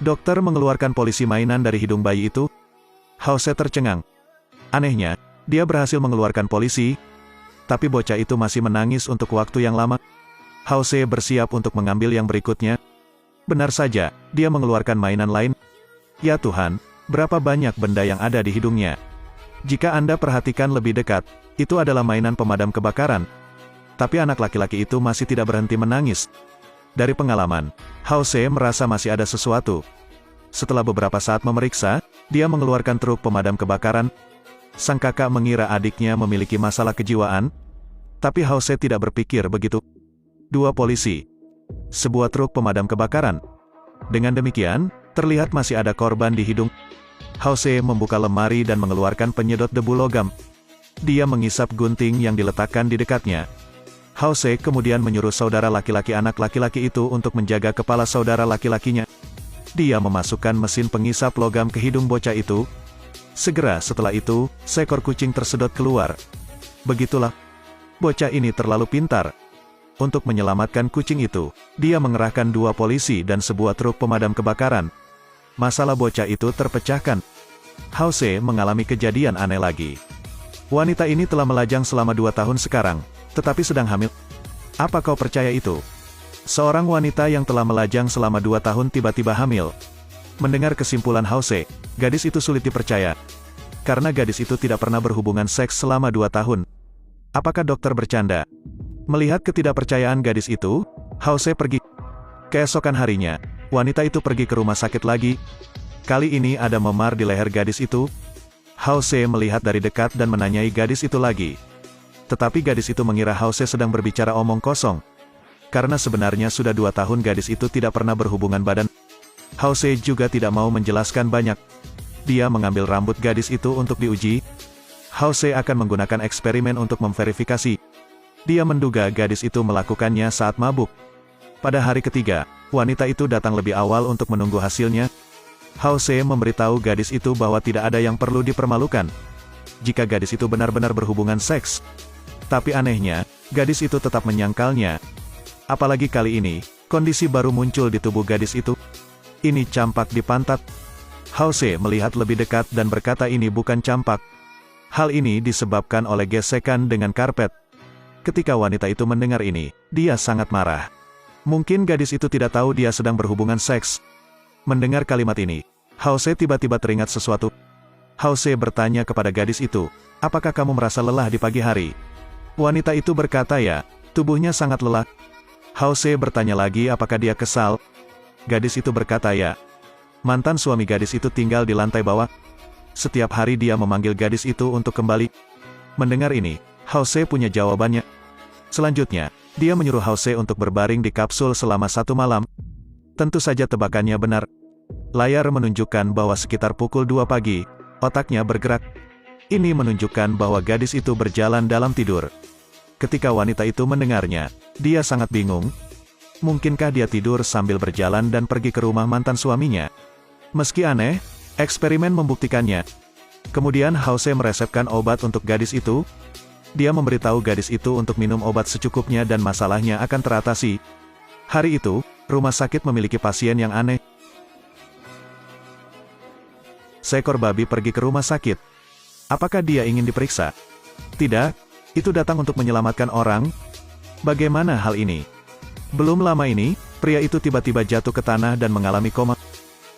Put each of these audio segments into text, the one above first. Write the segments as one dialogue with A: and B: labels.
A: Dokter mengeluarkan polisi mainan dari hidung bayi itu. House tercengang. Anehnya, dia berhasil mengeluarkan polisi, tapi bocah itu masih menangis untuk waktu yang lama. House bersiap untuk mengambil yang berikutnya. Benar saja, dia mengeluarkan mainan lain. Ya Tuhan, berapa banyak benda yang ada di hidungnya. Jika Anda perhatikan lebih dekat, itu adalah mainan pemadam kebakaran. Tapi anak laki-laki itu masih tidak berhenti menangis. Dari pengalaman, House merasa masih ada sesuatu. Setelah beberapa saat memeriksa, dia mengeluarkan truk pemadam kebakaran. Sang kakak mengira adiknya memiliki masalah kejiwaan, tapi House tidak berpikir begitu. 2 polisi. Sebuah truk pemadam kebakaran. Dengan demikian, terlihat masih ada korban di hidung. House membuka lemari dan mengeluarkan penyedot debu logam. Dia menghisap gunting yang diletakkan di dekatnya. House kemudian menyuruh saudara laki-laki anak laki-laki itu untuk menjaga kepala saudara laki-lakinya. Dia memasukkan mesin penghisap logam ke hidung bocah itu. Segera setelah itu, seekor kucing tersedot keluar. Begitulah. Bocah ini terlalu pintar. Untuk menyelamatkan kucing itu, dia mengerahkan 2 polisi dan sebuah truk pemadam kebakaran. Masalah bocah itu terpecahkan. House mengalami kejadian aneh lagi. Wanita ini telah melajang selama 2 tahun sekarang, tetapi sedang hamil. Apa kau percaya itu? Seorang wanita yang telah melajang selama 2 tahun tiba-tiba hamil. Mendengar kesimpulan House, gadis itu sulit dipercaya. Karena gadis itu tidak pernah berhubungan seks selama 2 tahun. Apakah dokter bercanda? Melihat ketidakpercayaan gadis itu, House pergi. Keesokan harinya, wanita itu pergi ke rumah sakit lagi. Kali ini ada memar di leher gadis itu. House melihat dari dekat dan menanyai gadis itu lagi. Tetapi gadis itu mengira House sedang berbicara omong kosong. Karena sebenarnya sudah 2 tahun gadis itu tidak pernah berhubungan badan. House juga tidak mau menjelaskan banyak. Dia mengambil rambut gadis itu untuk diuji. House akan menggunakan eksperimen untuk memverifikasi. Dia menduga gadis itu melakukannya saat mabuk. Pada hari ketiga, wanita itu datang lebih awal untuk menunggu hasilnya. House memberitahu gadis itu bahwa tidak ada yang perlu dipermalukan jika gadis itu benar-benar berhubungan seks. Tapi anehnya, gadis itu tetap menyangkalnya. Apalagi kali ini, kondisi baru muncul di tubuh gadis itu. Ini campak di pantat. House melihat lebih dekat dan berkata ini bukan campak. Hal ini disebabkan oleh gesekan dengan karpet. Ketika wanita itu mendengar ini, dia sangat marah. Mungkin gadis itu tidak tahu dia sedang berhubungan seks. Mendengar kalimat ini, House tiba-tiba teringat sesuatu. House bertanya kepada gadis itu, apakah kamu merasa lelah di pagi hari? Wanita itu berkata ya, tubuhnya sangat lelah. House bertanya lagi apakah dia kesal. Gadis itu berkata ya. Mantan suami gadis itu tinggal di lantai bawah. Setiap hari dia memanggil gadis itu untuk kembali. Mendengar ini, House punya jawabannya. Selanjutnya, dia menyuruh House untuk berbaring di kapsul selama 1 malam. Tentu saja tebakannya benar. Layar menunjukkan bahwa sekitar pukul 2 pagi, otaknya bergerak. Ini menunjukkan bahwa gadis itu berjalan dalam tidur. Ketika wanita itu mendengarnya, dia sangat bingung. Mungkinkah dia tidur sambil berjalan dan pergi ke rumah mantan suaminya? Meski aneh, eksperimen membuktikannya. Kemudian House meresepkan obat untuk gadis itu. Dia memberitahu gadis itu untuk minum obat secukupnya dan masalahnya akan teratasi. Hari itu, rumah sakit memiliki pasien yang aneh. Seekor babi pergi ke rumah sakit. Apakah dia ingin diperiksa? Tidak, itu datang untuk menyelamatkan orang. Bagaimana hal ini? Belum lama ini, pria itu tiba-tiba jatuh ke tanah dan mengalami koma.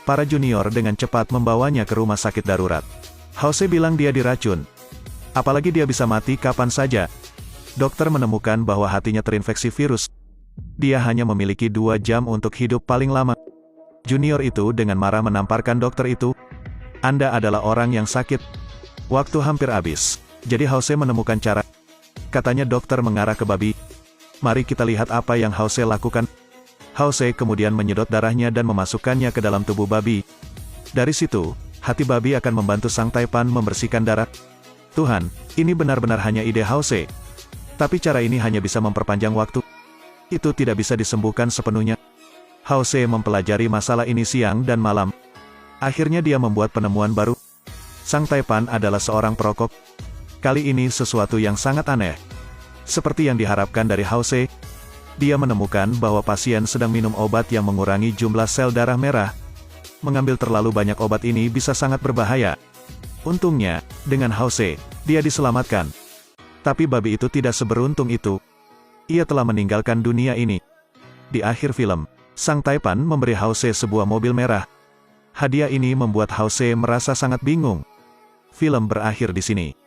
A: Para junior dengan cepat membawanya ke rumah sakit darurat. House bilang dia diracun. Apalagi dia bisa mati kapan saja. Dokter menemukan bahwa hatinya terinfeksi virus. Dia hanya memiliki 2 jam untuk hidup paling lama. Junior itu dengan marah menamparkan dokter itu. Anda adalah orang yang sakit. Waktu hampir habis. Jadi House menemukan cara. Katanya dokter mengarah ke babi. Mari kita lihat apa yang House lakukan. House kemudian menyedot darahnya dan memasukkannya ke dalam tubuh babi. Dari situ, hati babi akan membantu Sang Taipan membersihkan darah. Tuhan, ini benar-benar hanya ide House. Tapi cara ini hanya bisa memperpanjang waktu. Itu tidak bisa disembuhkan sepenuhnya. House mempelajari masalah ini siang dan malam. Akhirnya dia membuat penemuan baru. Sang Taipan adalah seorang perokok. Kali ini sesuatu yang sangat aneh. Seperti yang diharapkan dari House, dia menemukan bahwa pasien sedang minum obat yang mengurangi jumlah sel darah merah. mengambil terlalu banyak obat ini bisa sangat berbahaya. Untungnya, dengan Hause, dia diselamatkan. Tapi babi itu tidak seberuntung itu. Ia telah meninggalkan dunia ini. Di akhir film, Sang Taipan memberi Hause sebuah mobil merah. Hadiah ini membuat Hause merasa sangat bingung. Film berakhir di sini.